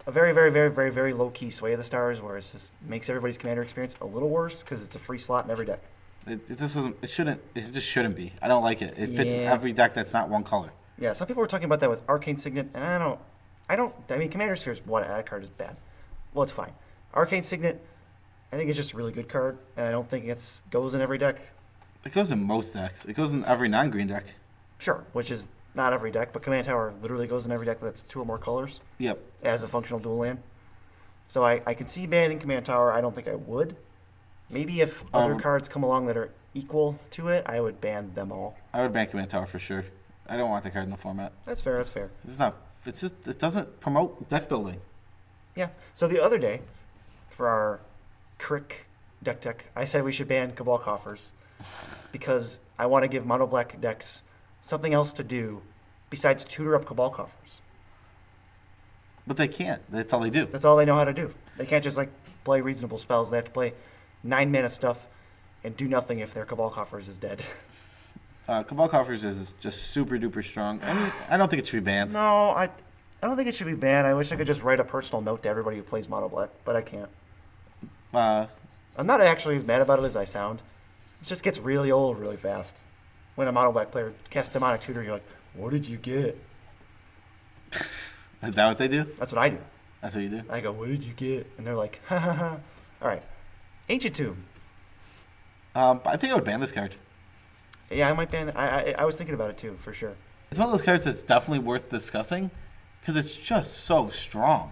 a very, very, very, very, very low key Sway of the Stars, where it just makes everybody's Commander experience a little worse because it's a free slot in every deck. It just shouldn't be. I don't like it. It fits in Yeah. every deck that's not one color. Yeah, some people were talking about that with Arcane Signet, and I mean, Commander Sphere is that card is bad. Well, it's fine. Arcane Signet, I think it's just a really good card, and I don't think it goes in every deck. It goes in most decks. It goes in every non-green deck. Sure, which is not every deck, but Command Tower literally goes in every deck that's 2 or more colors Yep. as a functional dual land. So I can see banning Command Tower. I don't think I would. Maybe if other cards come along that are equal to it, I would ban them all. I would ban Command Tower for sure. I don't want the card in the format. That's fair, that's fair. It's not. It's just it doesn't promote deck building. Yeah. So the other day, for our Crick deck, I said we should ban Cabal Coffers because I want to give mono black decks something else to do besides tutor up Cabal Coffers. But they can't. That's all they do. That's all they know how to do. They can't just like play reasonable spells. They have to play 9 mana stuff and do nothing if their Cabal Coffers is dead. Cabal Coffers is just super duper strong. I mean, I don't think it should be banned. No, I don't think it should be banned. I wish I could just write a personal note to everybody who plays Mono Black, but I can't. I'm not actually as mad about it as I sound. It just gets really old really fast. When a Mono Black player casts Demonic Tutor, you're like, what did you get? Is that what they do? That's what I do. That's what you do? I go, what did you get? And they're like, ha ha ha. All right. Ancient Tomb. I think I would ban this card. Yeah, I might ban it. I was thinking about it too, for sure. It's one of those cards that's definitely worth discussing because it's just so strong.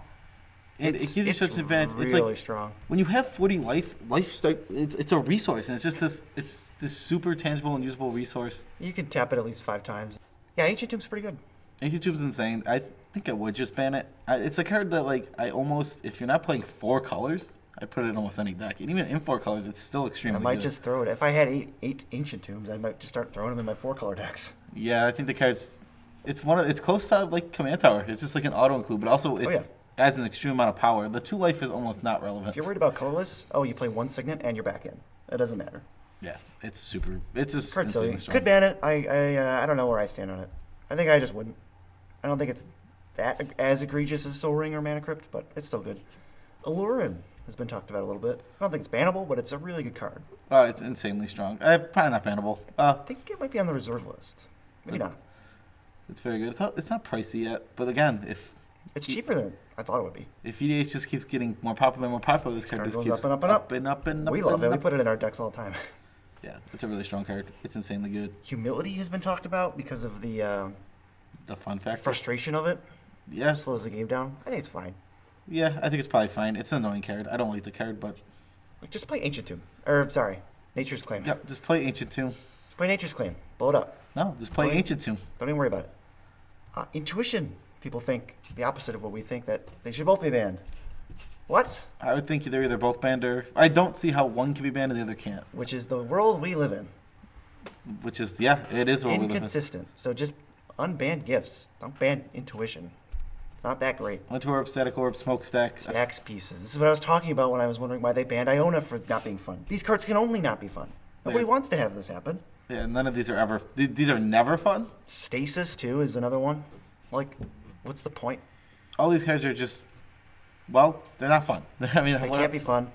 And it gives you such an advantage. Really it's like strong. When you have 40 life start. It's a resource, and it's this super tangible and usable resource. You can tap it at least 5 times. Yeah, Ancient Tomb's pretty good. Ancient Tomb's insane. I think I would just ban it. It's a card that like I almost, if you're not playing 4 colors, I'd put it in almost any deck. And even in 4 colors, it's still extremely good. I might just throw it. If I had eight Ancient Tombs, I might just start throwing them in my 4-color decks. Yeah, I think the card's it's close to like Command Tower. It's just like an auto include, but also it adds an extreme amount of power. The 2 life is almost not relevant. If you're worried about colorless, you play 1 Signet and you're back in. It doesn't matter. Yeah, it's super. It's just Pretty silly. insanely strong. Could ban it. I don't know where I stand on it. I think I just wouldn't. I don't think it's that as egregious as Soul Ring or Mana Crypt, but it's still good. Allurin has been talked about a little bit. I don't think it's bannable, but it's a really good card. It's insanely strong. Probably not bannable. I think it might be on the reserve list. Maybe not. It's very good. It's not pricey yet, but again, if it's cheaper than I thought it would be. If EDH just keeps getting more popular and more popular, this card just goes keeps up and up and up. and up and up. We love it. We put it in our decks all the time. Yeah, it's a really strong card. It's insanely good. Humility has been talked about because of the fun factor. Frustration of it. Yes. Slows the game down. I think it's fine. Yeah, I think it's probably fine. It's an annoying card. I don't like the card, but just play Ancient Tomb. Nature's Claim. Yep, just play Ancient Tomb. Just play Nature's Claim. Blow it up. No, just play Ancient Tomb. Don't even worry about it. Intuition. People think the opposite of what we think, that they should both be banned. What? I would think they're either both banned or I don't see how one can be banned and the other can't. Which is the world we live in. Which is, yeah, it is what we live in. Inconsistent. So just unban gifts. Don't ban Intuition. It's not that great. Winter Orb, Static Orb, Smokestack. Stacks pieces. This is what I was talking about when I was wondering why they banned Iona for not being fun. These cards can only not be fun. Nobody wants to have this happen. Yeah, none of these are ever. These are never fun. Stasis, too, is another one. Like, what's the point? All these cards are just, well, they're not fun. I mean, they can't be fun.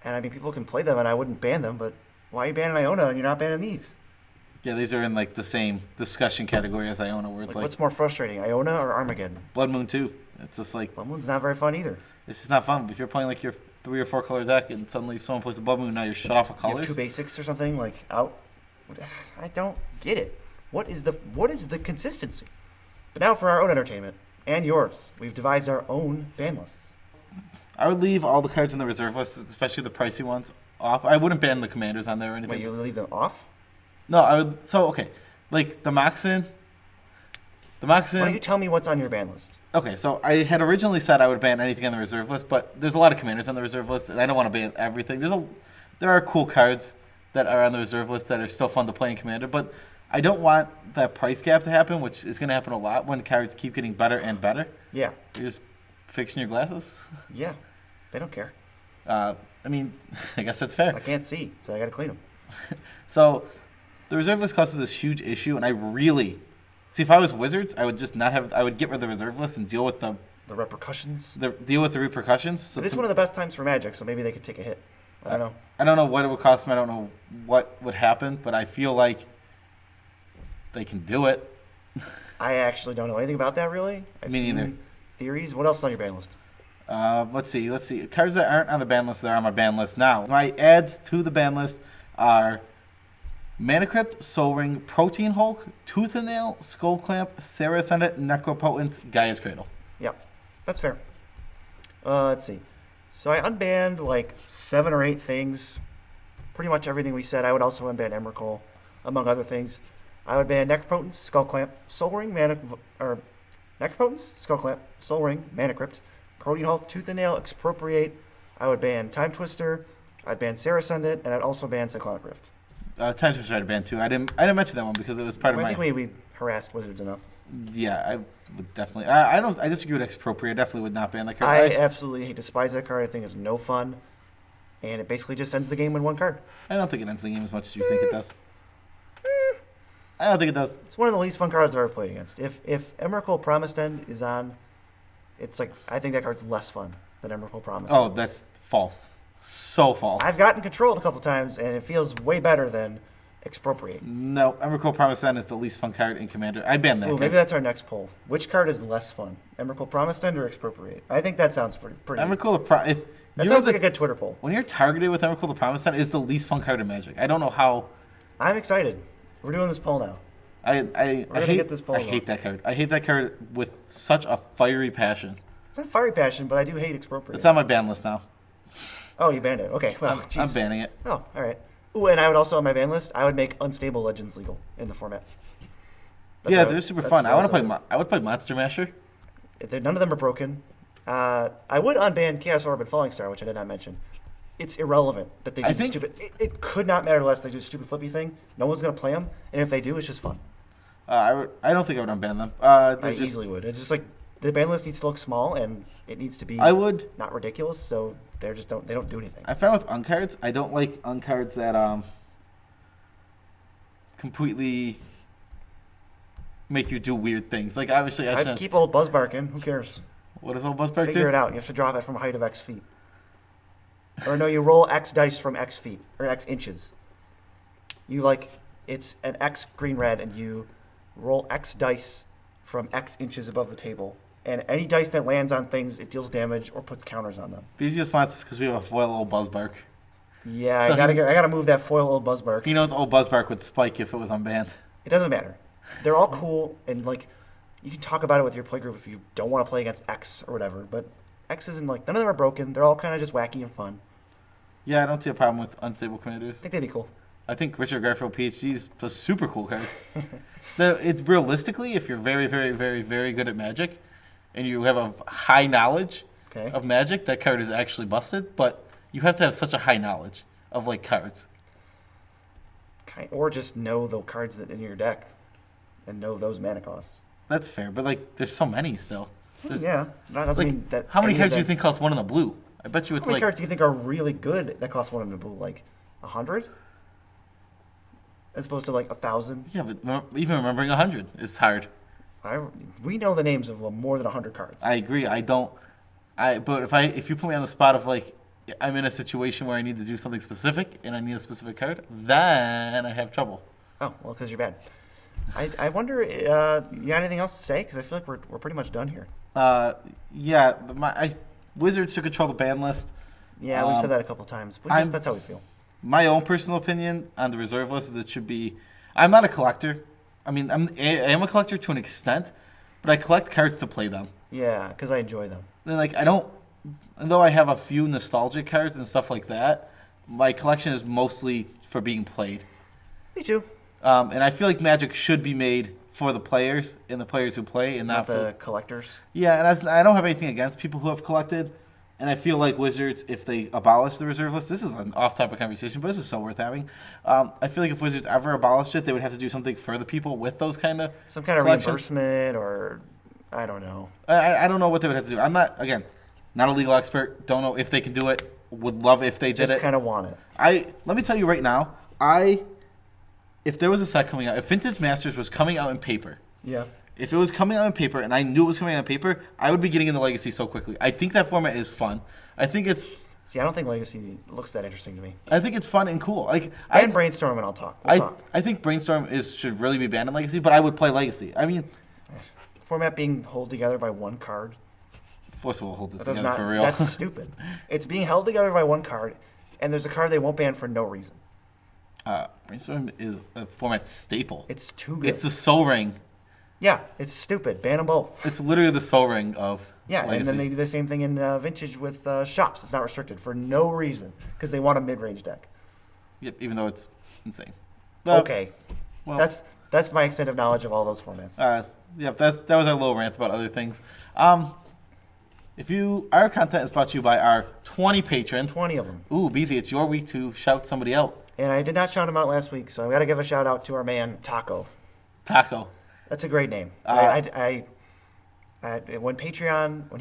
And I mean, people can play them, and I wouldn't ban them, but why are you banning Iona and you're not banning these? Yeah, these are in like the same discussion category as Iona, where it's like what's more frustrating, Iona or Armageddon? Blood Moon 2. It's just like Blood Moon's not very fun either. It's just not fun. If you're playing like your 3 or 4 color deck, and suddenly someone plays a Blood Moon, now you're shut off of colors. You have 2 basics or something like out. I don't get it. What is the consistency? But now for our own entertainment and yours, we've devised our own ban lists. I would leave all the cards in the reserve list, especially the pricey ones, off. I wouldn't ban the commanders on there or anything. Wait, you leave them off? No, I would. So okay, like the Moxen. Why don't you tell me what's on your ban list? Okay, so I had originally said I would ban anything on the reserve list, but there's a lot of commanders on the reserve list, and I don't want to ban everything. There are cool cards that are on the reserve list that are still fun to play in Commander, but I don't want that price gap to happen, which is going to happen a lot when cards keep getting better and better. Yeah. You're just fixing your glasses. Yeah, they don't care. I mean, I guess that's fair. I can't see, so I got to clean them. So the reserve list causes this huge issue, and I really see if I was Wizards, I would just not have. I would get rid of the reserve list and deal with the repercussions. Deal with the repercussions. So it's one of the best times for Magic, so maybe they could take a hit. I don't know. I don't know what it would cost them. I don't know what would happen, but I feel like they can do it. I actually don't know anything about that, really. Me neither. Theories. What else is on your ban list? Let's see. Cards that aren't on the ban list that are on my ban list now. My adds to the ban list are Mana Crypt, Soul Ring, Protein Hulk, Tooth and Nail, Skull Clamp, Sarah Ascendant, Necropotence, Gaia's Cradle. Yep, that's fair. Let's see. So I unbanned like 7 or 8 things. Pretty much everything we said. I would also unban Emrakul, among other things. I would ban Necropotence, Skull Clamp, Soul Ring, Necropotence, Skull Clamp, Soul Ring, Mana Crypt, Protein Hulk, Tooth and Nail, Expropriate. I would ban Time Twister. I'd ban Sarah Ascendant, and I'd also ban Cyclonic Rift. Time Twister I'd ban too. I didn't mention that one because it was part of my. I think we harassed Wizards enough. Yeah, I would definitely. I disagree with Expropriate. I definitely would not ban that card. I absolutely despise that card. I think it's no fun, and it basically just ends the game with 1 card. I don't think it ends the game as much as you think it does. I don't think it does. It's one of the least fun cards I've ever played against. If Emrakul Promised End is on it's like I think that card's less fun than Emrakul Promise. Oh, that's false. So false. I've gotten controlled a couple times, and it feels way better than Expropriate. No, Emrakul Promise End is the least fun card in Commander. I banned that Ooh, card. maybe that's our next poll. Which card is less fun, Emrakul Promise End or Expropriate? I think that sounds pretty. Emrakul That sounds like a good Twitter poll. When you're targeted with Emrakul the Promise End, is the least fun card in Magic. I don't know how. I'm excited. We're doing this poll now. I hate get this poll I hate that card. I hate that card with such a fiery passion. It's not fiery passion, but I do hate Expropriate. It's on my ban list now. Oh, you banned it. Okay, well, I'm banning it. Oh, all right. Ooh, and I would also on my ban list, I would make Unstable Legends legal in the format. They're super fun. I would play Monster Masher. None of them are broken. I would unban Chaos Orb and Falling Star, which I did not mention. It's irrelevant that they do stupid. It could not matter less they do a stupid flippy thing. No one's gonna play them, and if they do, it's just fun. I don't think I would unban them. I easily would. It's just like the ban list needs to look small, and it needs to be not ridiculous. So they don't do anything. I found with uncards, I don't like uncards that completely make you do weird things. Like obviously, I'd keep old Buzzbark in. Who cares? What does old Buzzbark do? Figure it out. You have to drop it from a height of X feet. Or no, you roll X dice from X feet or X inches. It's an X green red, and you roll X dice from X inches above the table. And any dice that lands on things, it deals damage or puts counters on them. BZ just wants this because we have a foil old Buzzbark. Yeah, so I gotta move that foil old Buzzbark. He knows old Buzzbark would spike if it was unbanned. It doesn't matter. They're all cool, and you can talk about it with your playgroup if you don't want to play against X or whatever. But X isn't none of them are broken. They're all kind of just wacky and fun. Yeah, I don't see a problem with unstable commanders. I think they'd be cool. I think Richard Garfield PhD is a super cool card. It's realistically, if you're very, very, very, very good at Magic, and you have a high knowledge of Magic, that card is actually busted. But you have to have such a high knowledge of cards. Or just know the cards that in your deck, and know those mana costs. That's fair, but there's so many still. That doesn't mean that. How many cards do you think cost one in the blue? I bet you it's how many cards do you think are really good that cost one in the blue? 100? As opposed to 1,000? Yeah, but even remembering 100 is hard. We know the names of more than 100 cards. I agree. But if you put me on the spot of I'm in a situation where I need to do something specific and I need a specific card, then I have trouble. Oh, well, because you're bad. I wonder, you got anything else to say? Because I feel like we're pretty much done here. Wizards should control the ban list. Yeah, we've said that a couple times. That's how we feel. My own personal opinion on the reserve list is it should be. I'm not a collector. I mean, I am a collector to an extent, but I collect cards to play them. Yeah, because I enjoy them. And I don't. Though I have a few nostalgic cards and stuff like that, my collection is mostly for being played. Me too. And I feel like Magic should be made for the players and the players who play, and not the for collectors. Yeah, and I don't have anything against people who have collected. And I feel like Wizards, if they abolish the reserve list, this is an off-topic conversation, but this is so worth having. I feel like if Wizards ever abolished it, they would have to do something for the people with those kind of some kind of reimbursement, or I don't know. I don't know what they would have to do. I'm not a legal expert. Don't know if they can do it. Would love if they did it. Just kind of want it. Let me tell you right now. If there was a set coming out, if Vintage Masters was coming out in paper, yeah. If it was coming out in paper and I knew it was coming out in paper, I would be getting into Legacy so quickly. I think that format is fun. I think it's. See, I don't think Legacy looks that interesting to me. I think it's fun and cool. Brainstorm and I'll talk. I think Brainstorm should really be banned in Legacy, but I would play Legacy. I mean, format being held together by one card. Force will hold it together for real. That's stupid. It's being held together by one card, and there's a card they won't ban for no reason. Brainstorm is a format staple. It's too good. It's the Soul Ring. Yeah, it's stupid. Ban them both. It's literally the Soul Ring of Legacy. And then they do the same thing in Vintage with shops. It's not restricted for no reason because they want a mid-range deck. Yep, even though it's insane. Okay, well, that's my extent of knowledge of all those formats. That was our little rant about other things. Our content is brought to you by our 20 patrons. 20 of them. Ooh, BZ, it's your week to shout somebody out. And I did not shout him out last week, so I've got to give a shout out to our man Taco. That's a great name. When he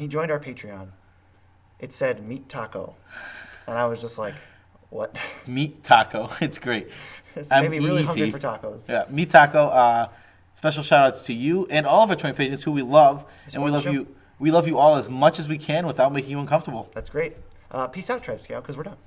joined our Patreon, it said Meet Taco, and I was just like, what? Meet Taco. It's great. It's made me really hungry for tacos. Yeah, Meet Taco. Special shout outs to you and all of our 20 patrons who we love, and we love you. We love you all as much as we can without making you uncomfortable. That's great. Peace out, Tribe Scout, because we're done.